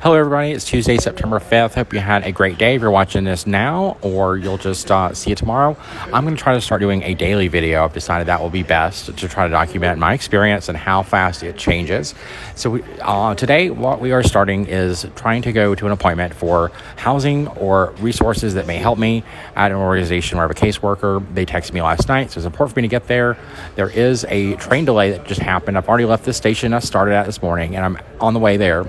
Hello everybody, it's Tuesday, September 5th. Hope you had a great day if you're watching this now, or you'll just see it tomorrow. I'm going to try to start doing a daily video. I've decided that will be best to try to document my experience and how fast it changes. So today what we are starting is trying to go to an appointment for housing or resources that may help me at an organization where I have a caseworker. They texted me last night, so it's important for me to get there. There is a train delay that just happened. I've already left the station I started at this morning, and I'm on the way there.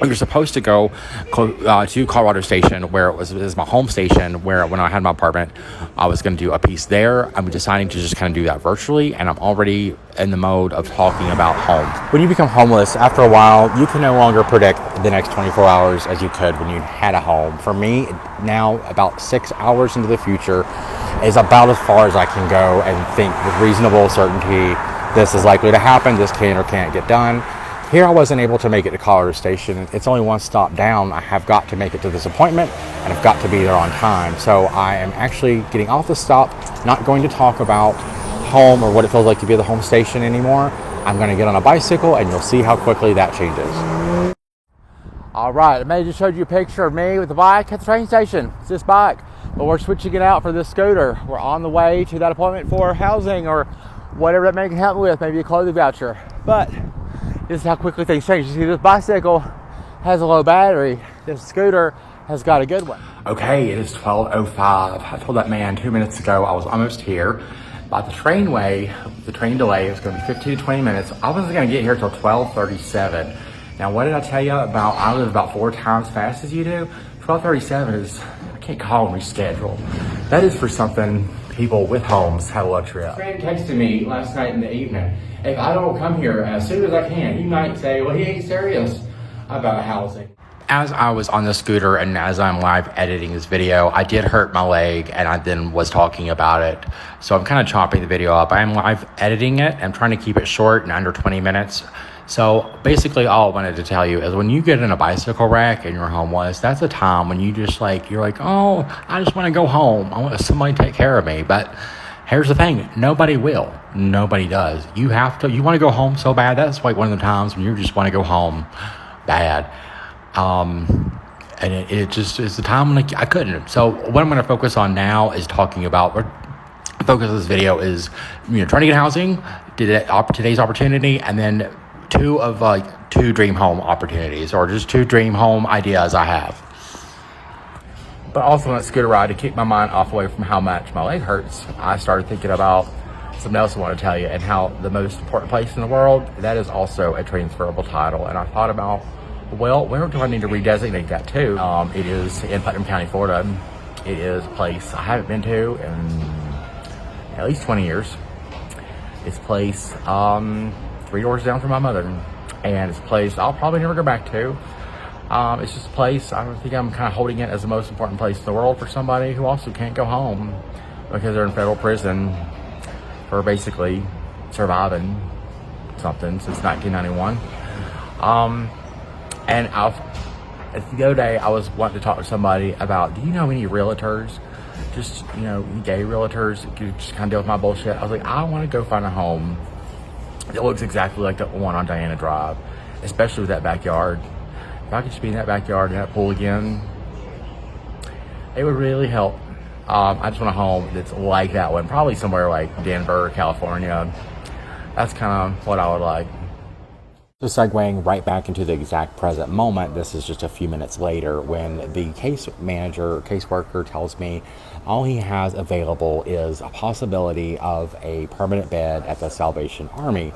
We were supposed to go to Colorado Station, where it was my home station, where when I had my apartment, I was going to do a piece there. I'm deciding to just kind of do that virtually, and I'm already in the mode of talking about home. When you become homeless, after a while, you can no longer predict the next 24 hours as you could when you had a home. For me, now, about 6 hours into the future is about as far as I can go and think with reasonable certainty this is likely to happen, this can or can't get done. Here I wasn't able to make it to Colorado Station. It's only one stop down. I have got to make it to this appointment, and I've got to be there on time. So I am actually getting off the stop, not going to talk about home or what it feels like to be at the home station anymore. I'm going to get on a bicycle, and you'll see how quickly that changes. All right, I may have just showed you a picture of me with the bike at the train station. It's this bike, but we're switching it out for this scooter. We're on the way to that appointment for housing or whatever that may can help me with, maybe a clothing voucher. But this is how quickly things change. You see, this bicycle has a low battery. This scooter has got a good one. Okay, it is 12:05. I told that man 2 minutes ago I was almost here. By the train delay, it was going to be 15 to 20 minutes. I wasn't going to get here till 12:37. Now, what did I tell you about? I live about 4 times as fast as you do. 12:37 is, I can't call and reschedule. That is for something people with homes have a luxury of. A friend texted me last night in the evening. If I don't come here as soon as I can, he might say, well, he ain't serious about housing. As I was on the scooter and as I'm live editing this video, I did hurt my leg, and I then was talking about it. So I'm kind of chopping the video up. I'm live editing it. I'm trying to keep it short and under 20 minutes. So basically all I wanted to tell you is when you get in a bicycle wreck and you're homeless, that's a time when you just you're like, oh, I just want to go home. I want somebody to take care of me. But here's the thing, nobody will. Nobody does. You want to go home so bad. That's like one of the times when you just want to go home bad. And it just is the time when I couldn't. So what I'm going to focus on now is talking about, or focus of this video is, trying to get housing, today's opportunity, and then two dream home opportunities, or just 2 dream home ideas I have. But also on that scooter ride, to keep my mind off away from how much my leg hurts, I started thinking about something else I want to tell you, and how the most important place in the world, that is also a transferable title. And I thought about, well, where do I need to redesignate that to? It is in Putnam County, Florida. It is a place I haven't been to in at least 20 years. It's a place 3 doors down from my mother, and it's a place I'll probably never go back to. It's just a place, I don't think I'm kind of holding it as the most important place in the world for somebody who also can't go home because they're in federal prison for basically surviving something since 1991. And the other day I was wanting to talk to somebody about, do you know any realtors? Just, gay realtors, you just kind of deal with my bullshit. I was like, I want to go find a home that looks exactly like the one on Diana Drive, especially with that backyard. If I could just be in that backyard and that pool again, it would really help. I just want a home that's like that one, probably somewhere like Denver, California. That's kind of what I would like. So segueing right back into the exact present moment, this is just a few minutes later when the case manager, caseworker tells me all he has available is a possibility of a permanent bed at the Salvation Army.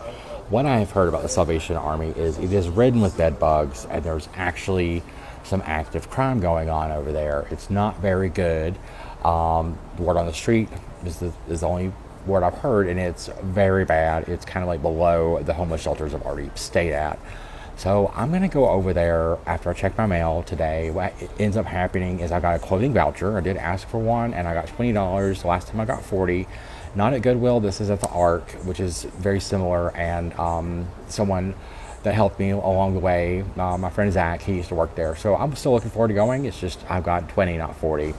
What I have heard about the Salvation Army is it is ridden with bed bugs, and there's actually some active crime going on over there. It's not very good. Word on the street is the only word I've heard, and it's very bad. It's kind of like below the homeless shelters I've already stayed at. So I'm going to go over there after I check my mail today. What ends up happening is I got a clothing voucher. I did ask for one, and I got $20. The last time I got $40. Not at Goodwill. This is at the Ark, which is very similar, and someone that helped me along the way, my friend Zach, he used to work there. So I'm still looking forward to going. It's just I've got 20, not 40.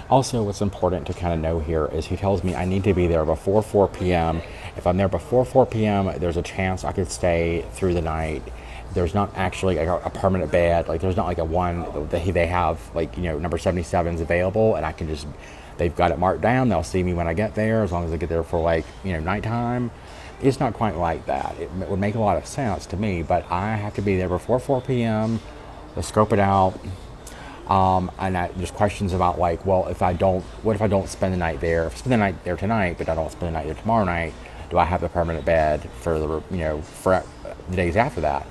Also, what's important to kind of know here is he tells me I need to be there before 4 p.m. If I'm there before 4 p.m., there's a chance I could stay through the night There's not actually a permanent bed. Like, there's not like a one they have, like, number 77 is available, and I can just, they've got it marked down. They'll see me when I get there, as long as I get there for, like, nighttime. It's not quite like that. It would make a lot of sense to me, but I have to be there before 4 p.m. to scope it out. There's questions about, like, well, what if I don't spend the night there? If I spend the night there tonight, but I don't spend the night there tomorrow night, do I have the permanent bed for for the days after that?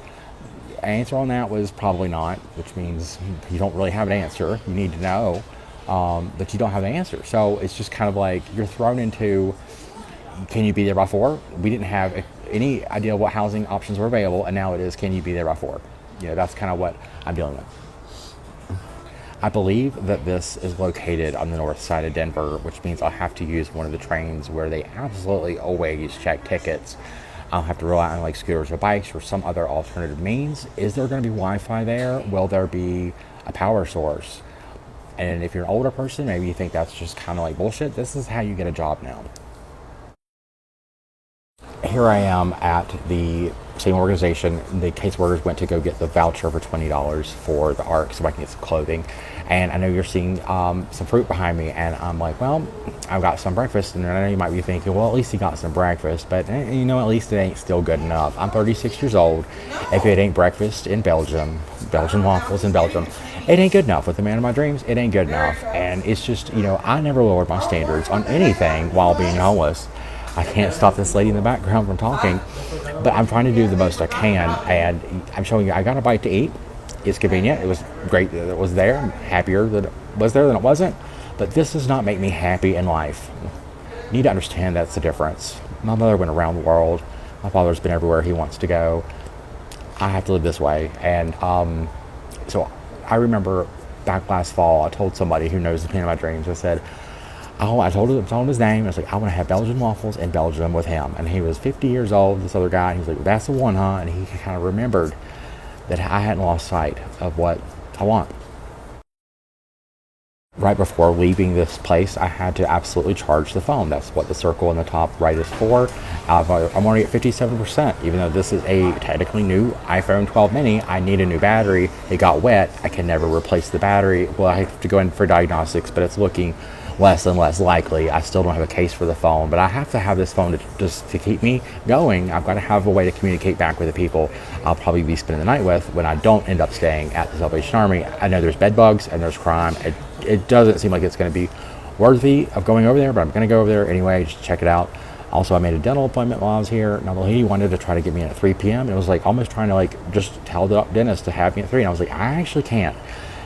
Answer on that was probably not, which means you don't really have an answer. You need to know, but you don't have an answer. So it's just kind of like you're thrown into, can you be there by 4? We didn't have any idea what housing options were available, and now it is, can you be there by 4? That's kind of what I'm dealing with. I believe that this is located on the north side of Denver, which means I'll have to use one of the trains where they absolutely always check tickets. I'll have to rely on, like, scooters or bikes or some other alternative means. Is there going to be Wi-Fi there? Will there be a power source? And if you're an older person, maybe you think that's just kind of like bullshit. This is how you get a job now. Here I am at the same organization. The caseworkers went to go get the voucher for $20 for the ARC so I can get some clothing. And I know you're seeing some fruit behind me, and I'm like, well, I've got some breakfast. And I know you might be thinking, well, at least he got some breakfast, but at least it ain't still good enough. I'm 36 years old. If it ain't breakfast in Belgium waffles in Belgium, it ain't good enough. With the man of my dreams, it ain't good enough. And it's just, I never lowered my standards on anything while being homeless. I can't stop this lady in the background from talking, but I'm trying to do the most I can, and I'm showing you I got a bite to eat. It's convenient. It was great that it was there. I'm happier that it was there than it wasn't, but this does not make me happy in life. You need to understand that's the difference. My mother went around the world. My father's been everywhere he wants to go. I have to live this way, and so I remember back last fall, I told somebody who knows the man of my dreams, I said, I told him his name. I was like, I want to have Belgian waffles in Belgium with him. And he was 50 years old, this other guy. He was like, that's the one, huh? And he kind of remembered that I hadn't lost sight of what I want. Right before leaving this place, I had to absolutely charge the phone. That's what the circle in the top right is for. I'm already at 57%, even though this is a technically new iPhone 12 mini. I need a new battery. It got wet. I can never replace the battery. Well, I have to go in for diagnostics, but it's looking less and less likely. I still don't have a case for the phone, but I have to have this phone to keep me going. I've got to have a way to communicate back with the people I'll probably be spending the night with when I don't end up staying at the Salvation Army. I know there's bed bugs and there's crime. It doesn't seem like it's going to be worthy of going over there, but I'm going to go over there anyway, just check it out. Also, I made a dental appointment while I was here. Now, the lady wanted to try to get me in at 3 p.m. and it was like almost trying to like just tell the dentist to have me at 3. And I was like, I actually can't.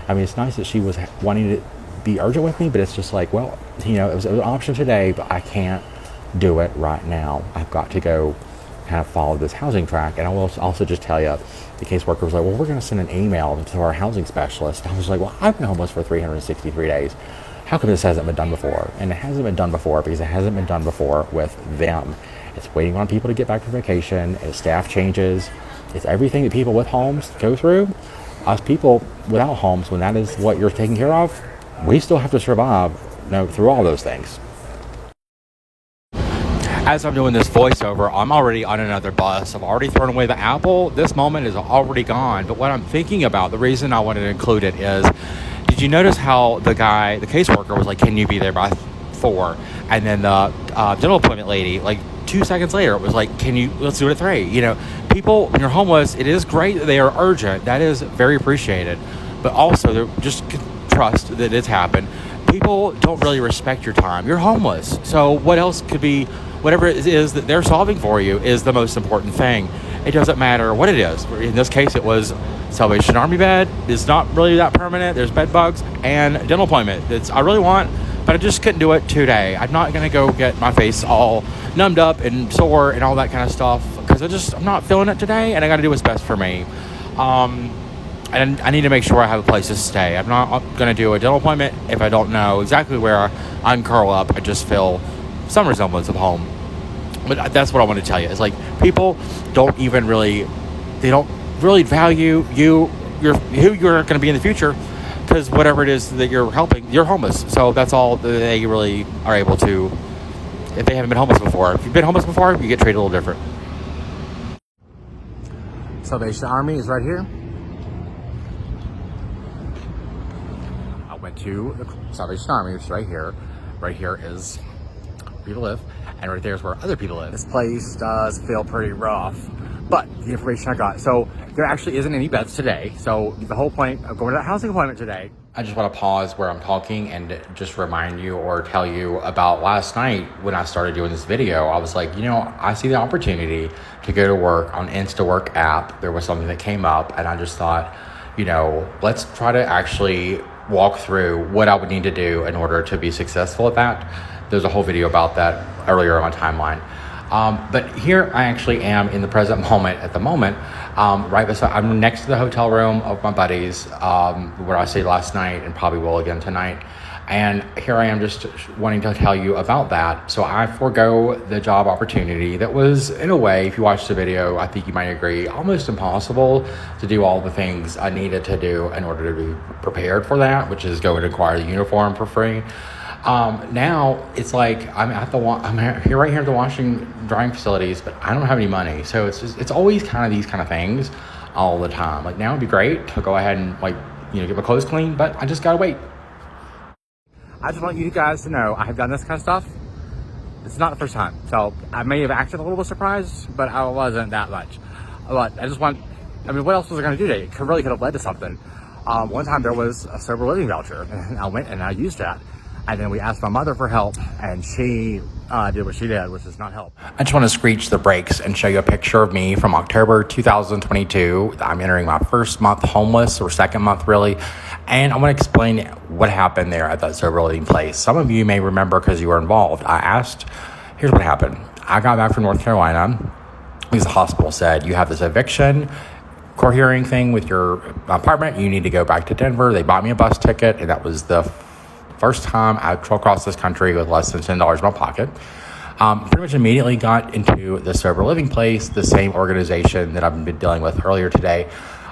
I mean, it's nice that she was wanting to be urgent with me, but it's just like, well, it was an option today, but I can't do it right now. I've got to go kind of follow this housing track. And I will also just tell you, the caseworker was like, well, we're going to send an email to our housing specialist. I was like, well, I've been homeless for 363 days. How come this hasn't been done before? And it hasn't been done before because it hasn't been done before with them. It's waiting on people to get back from vacation. It's staff changes. It's everything that people with homes go through. Us people without homes, when that is what you're taking care of, we still have to survive through all those things. As I'm doing this voiceover, I'm already on another bus. I've already thrown away the apple. This moment is already gone. But what I'm thinking about, the reason I wanted to include it is, did you notice how the caseworker was like, can you be there by 4? And then the dental appointment lady, like 2 seconds later, it was like, let's do it at 3. People, when you're homeless, it is great that they are urgent. That is very appreciated. But also, they're just trust that it's happened. People don't really respect your time. You're homeless. So what else could be, whatever it is that they're solving for you is the most important thing. It doesn't matter what it is. In this case, it was Salvation Army bed. It's not really that permanent. There's bed bugs and dental appointment. I really want, but I just couldn't do it today. I'm not going to go get my face all numbed up and sore and all that kind of stuff because I'm not feeling it today, and I got to do what's best for me. And I need to make sure I have a place to stay. I'm not going to do a dental appointment if I don't know exactly where I can curl up. I just feel some resemblance of home. But that's what I want to tell you. It's like people don't really value who you're going to be in the future, because whatever it is that you're helping, you're homeless. So that's all that they really are able to, if they haven't been homeless before. If you've been homeless before, you get treated a little different. Salvation Army is right here. I went to the Salvation Army, which is right here. Right here is where people live, and right there is where other people live. This place does feel pretty rough, but the information I got, so there actually isn't any beds today. So the whole point of going to that housing appointment today, I just want to pause where I'm talking and just remind you or tell you about last night when I started doing this video. I was like, you know, I see the opportunity to go to work on InstaWork app. There was something that came up, and I just thought, you know, let's try to actually walk through what I would need to do in order to be successful at that. There's a whole video about that earlier on my timeline. But here I actually am in the present moment at the moment, right beside, I'm next to the hotel room of my buddies, where I stayed last night and probably will again tonight. And here I am just wanting to tell you about that. So I forego the job opportunity that was, in a way, if you watch the video, I think you might agree, almost impossible to do all the things I needed to do in order to be prepared for that, which is go and acquire the uniform for free. Now it's like I'm here right here at the washing drying facilities, but I don't have any money. So it's always kind of these kind of things all the time. Like now it'd be great to go ahead and get my clothes clean, but I just gotta wait. I just want you guys to know I have done this kind of stuff. It's not the first time. So I may have acted a little bit surprised, but I wasn't that much. But what else was I gonna do today? It really could have led to something. One time there was a sober living voucher, and I went and I used that. And then we asked my mother for help, and she did what she did, which is not help. I just want to screech the brakes and show you a picture of me from October 2022. I'm entering my first month homeless, or second month really. And I want to explain what happened there at that sober living place. Some of you may remember because you were involved. Here's what happened. I got back from North Carolina because the hospital said, you have this eviction court hearing thing with your apartment. You need to go back to Denver. They bought me a bus ticket, and that was the first time I traveled across this country with less than $10 in my pocket. Pretty much immediately got into the sober living place, the same organization that I've been dealing with earlier today,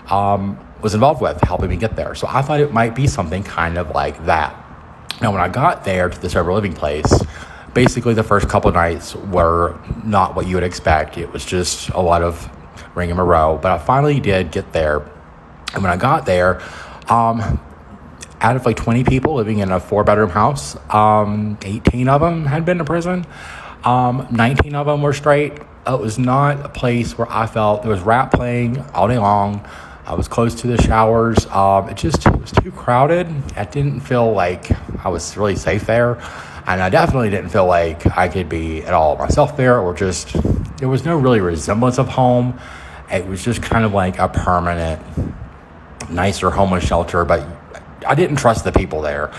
was involved with helping me get there. So I thought it might be something kind of like that. Now, when I got there to the sober living place, basically the first couple of nights were not what you would expect. It was just a lot of rigmarole, but I finally did get there. And when I got there, out of 20 people living in a 4-bedroom house, 18 of them had been to prison. 19 of them were straight. It was not a place where I felt there was rap playing all day long. I was close to the showers. It was too crowded. I didn't feel like I was really safe there. And I definitely didn't feel like I could be at all myself there, or there was no really resemblance of home. It was just kind of like a permanent, nicer homeless shelter, but I didn't trust the people there.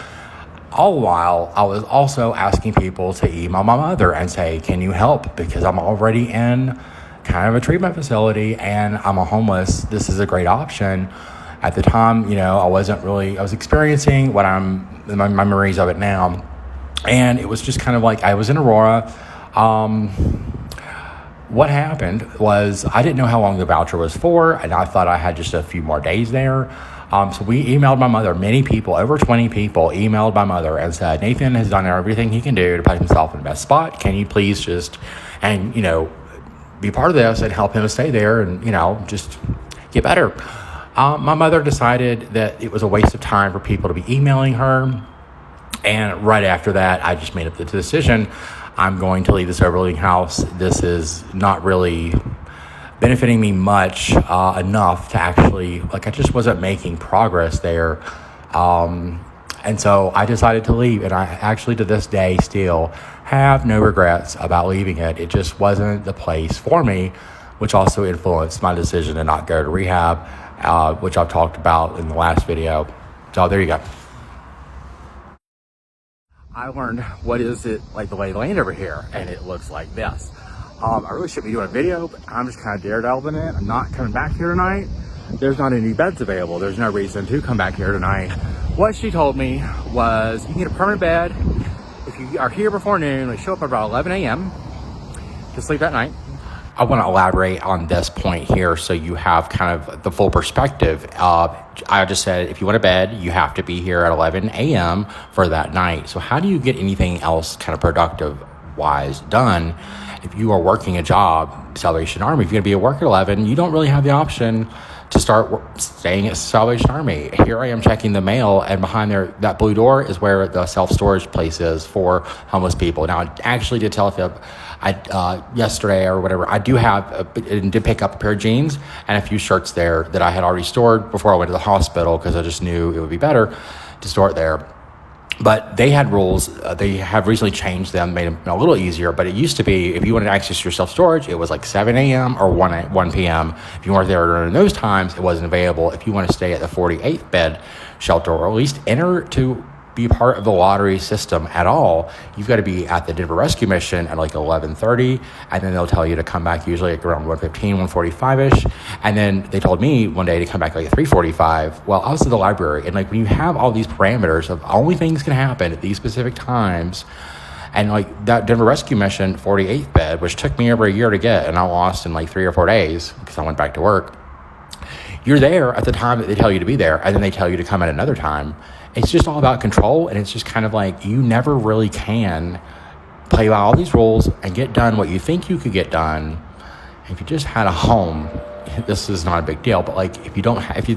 All the while, I was also asking people to email my mother and say, can you help? Because I'm already in kind of a treatment facility and I'm a homeless. This is a great option. At the time, I was experiencing my memories of it now. And it was just kind of like I was in Aurora. What happened was I didn't know how long the voucher was for, and I thought I had just a few more days there. So we emailed my mother. Many people, over 20 people, emailed my mother and said, Nathan has done everything he can do to put himself in the best spot. Can you please be part of this and help him stay there and, just get better. My mother decided that it was a waste of time for people to be emailing her. And right after that, I just made up the decision. I'm going to leave this sober living house. This is not really benefiting me much enough to actually, I just wasn't making progress there. And so I decided to leave, and I actually to this day still have no regrets about leaving it. It just wasn't the place for me, which also influenced my decision to not go to rehab, which I've talked about in the last video. So there you go. I learned what is it like the lay of the land over here, and it looks like this. I really shouldn't be doing a video, but I'm just kind of daredeviling it. I'm not coming back here tonight. There's not any beds available. There's no reason to come back here tonight. What she told me was you can get a permanent bed. If you are here before noon, they show up about 11 a.m. to sleep that night. I want to elaborate on this point here so you have kind of the full perspective. I just said if you want a bed, you have to be here at 11 a.m. for that night. So how do you get anything else kind of productive wise done? if you are working a job, Salvation Army, if you're going to be at work at 11, you don't really have the option to start staying at Salvation Army. Here I am checking the mail, and behind there, that blue door is where the self-storage place is for homeless people. Now, I actually did tell Phil, yesterday or whatever, I did pick up a pair of jeans and a few shirts there that I had already stored before I went to the hospital, because I just knew it would be better to store it there. But they had rules. They have recently changed them, made them a little easier. But it used to be, if you wanted to access your self-storage, it was like 7 a.m. or 1 p.m. If you weren't there during those times, it wasn't available. If you want to stay at the 48th bed shelter, or at least enter to be part of the lottery system at all, you've got to be at the Denver Rescue Mission at like 11:30, and then they'll tell you to come back usually like around 1:15, 1:45-ish. And then they told me one day to come back like at 3:45. Well, I was at the library, and like when you have all these parameters of only things can happen at these specific times, and like that Denver Rescue Mission 48th bed, which took me over a year to get, and I lost in like 3 or 4 days because I went back to work. You're there at the time that they tell you to be there, and then they tell you to come at another time. It's just all about control, and it's just kind of like you never really can play by all these rules and get done what you think you could get done. If you just had a home, this is not a big deal, but like if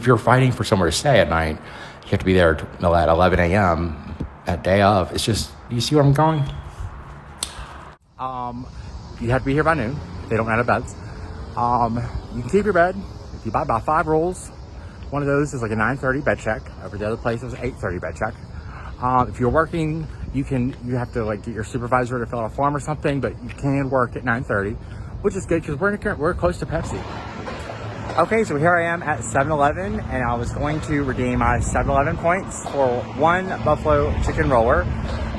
you're fighting for somewhere to stay at night, you have to be there at 11 a.m. that day of. It's just, you see where I'm going? You have to be here by noon. They don't run out of beds. You can keep your bed if you buy by 5 rules. One of those is like a 9:30 bed check. Over the other place is 8:30 bed check. If you're working, you have to like get your supervisor to fill out a form or something, but you can work at 9:30, which is good because we're close to Pepsi. Okay, so here I am at 7-Eleven, and I was going to redeem my 7-Eleven points for 1 buffalo chicken roller.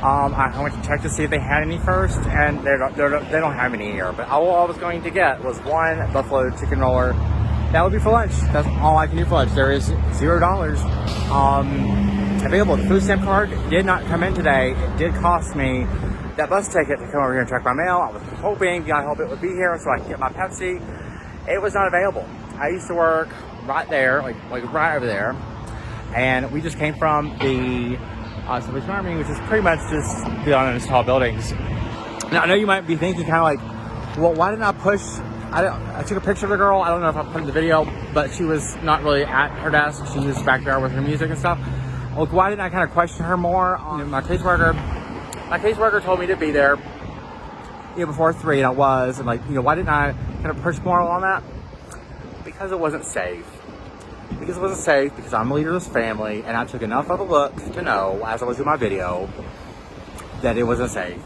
I went to check to see if they had any first, and they don't have any here. But all I was going to get was 1 buffalo chicken roller. That would be for lunch. That's all I can do for lunch. There is $0 available. The food stamp card did not come in today. It did cost me that bus ticket to come over here and check my mail. I was hoping, God help it, would be here so I could get my Pepsi. It was not available. I used to work right there, like right over there, and we just came from the Salvation Army, which is pretty much just beyond those tall buildings. Now I know you might be thinking kind of like, well, why didn't I push? I took a picture of the girl. I don't know if I put in the video, but she was not really at her desk. She was back there with her music and stuff. Look, why didn't I kind of question her more? My caseworker told me to be there, before 3, and I was. And why didn't I kind of push more on that? Because it wasn't safe. Because I'm the leader of this family, and I took enough of a look to know, as I was doing my video, that it wasn't safe.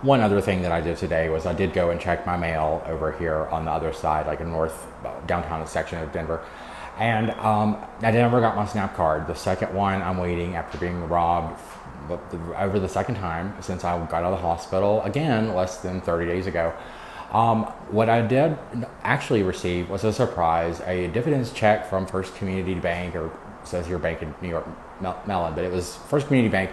One other thing that I did today was I did go and check my mail over here on the other side, like in downtown section of Denver. And I never got my SNAP card. The second one I'm waiting after being robbed over the second time since I got out of the hospital, again, less than 30 days ago. What I did actually receive was a surprise, a dividends check from First Community Bank, or it says here bank in New York, Mellon, but it was First Community Bank.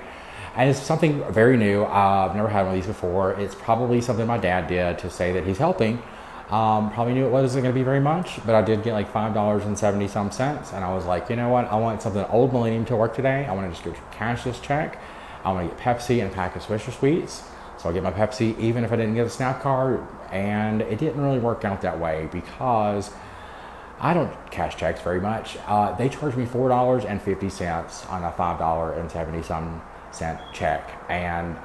And it's something very new. I've never had one of these before. It's probably something my dad did to say that he's helping. Probably knew it wasn't going to be very much, but I did get like $5.70 some cents. And I was like, you know what? I want something Old Millennium to work today. I want to just go cash this check. I want to get Pepsi and a pack of Swisher Sweets. So I'll get my Pepsi even if I didn't get a SNAP card. And it didn't really work out that way because I don't cash checks very much. They charged me $4.50 on a $5.70 cent check, and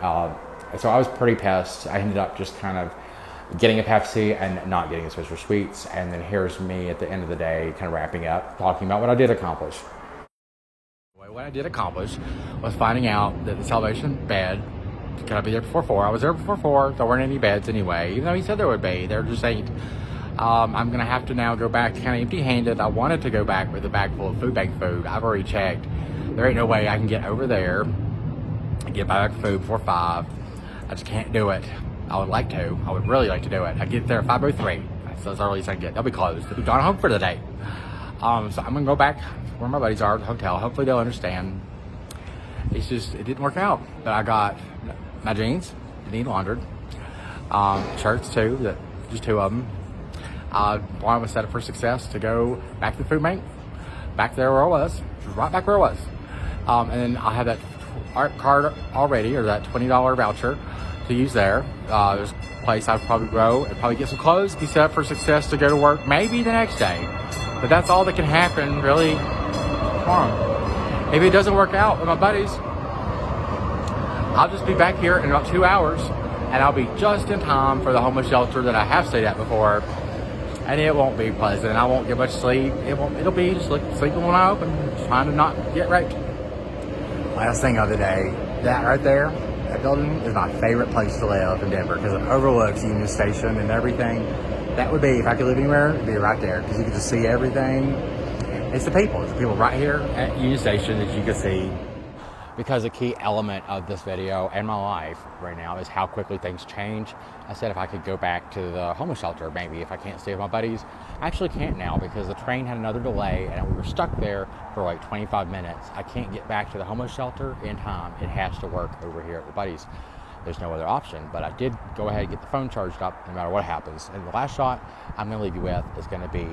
so I was pretty pissed. I ended up just kind of getting a Pepsi and not getting a Swisher Sweets, and then here's me at the end of the day kind of wrapping up, talking about what I did accomplish. What I did accomplish was finding out that the Salvation bed could I be there before 4. I was there before 4. There weren't any beds anyway, even though he said there would be. There just ain't. I'm gonna have to now go back kind of empty-handed. I wanted to go back with a bag full of food bank food. I've already checked. There ain't no way I can get over there and get my bag of food before 5. I just can't do it. I would like to. I would really like to do it. I get there at 5:03. That's as early as I can get. They'll be closed. They'll be gone home for the day. So I'm gonna go back where my buddies are at the hotel. Hopefully they'll understand. It's just, it didn't work out. But I got my jeans, that need laundered. Shirts too, just 2 of them. One was set up for success to go back to the food bank, back there where I was, right back where I was. And then I had that art card already, or that $20 voucher to to use there. There's a place I'd probably go and probably get some clothes, be set up for success to go to work maybe the next day. But that's all that can happen really tomorrow. If it doesn't work out with my buddies, I'll just be back here in about 2 hours, and I'll be just in time for the homeless shelter that I have stayed at before. And it won't be pleasant. I won't get much sleep. It'll be just like sleeping when I open, trying to not get raped. Last thing of the day, that right there, that building is my favorite place to live in Denver because it overlooks Union Station and everything. That would be, if I could live anywhere, it'd be right there because you can just see everything. It's the people. It's the people right here at Union Station that you can see. Because a key element of this video and my life right now is how quickly things change. I said if I could go back to the homeless shelter, maybe if I can't stay with my buddies. I actually can't now because the train had another delay and we were stuck there for like 25 minutes. I can't get back to the homeless shelter in time. It has to work over here at the buddies. There's no other option, but I did go ahead and get the phone charged up no matter what happens. And the last shot I'm going to leave you with is going to be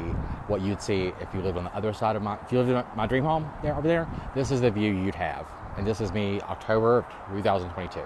what you'd see if you lived on the other side of if you lived in my dream home there over there. This is the view you'd have. And this is me, October of 2022.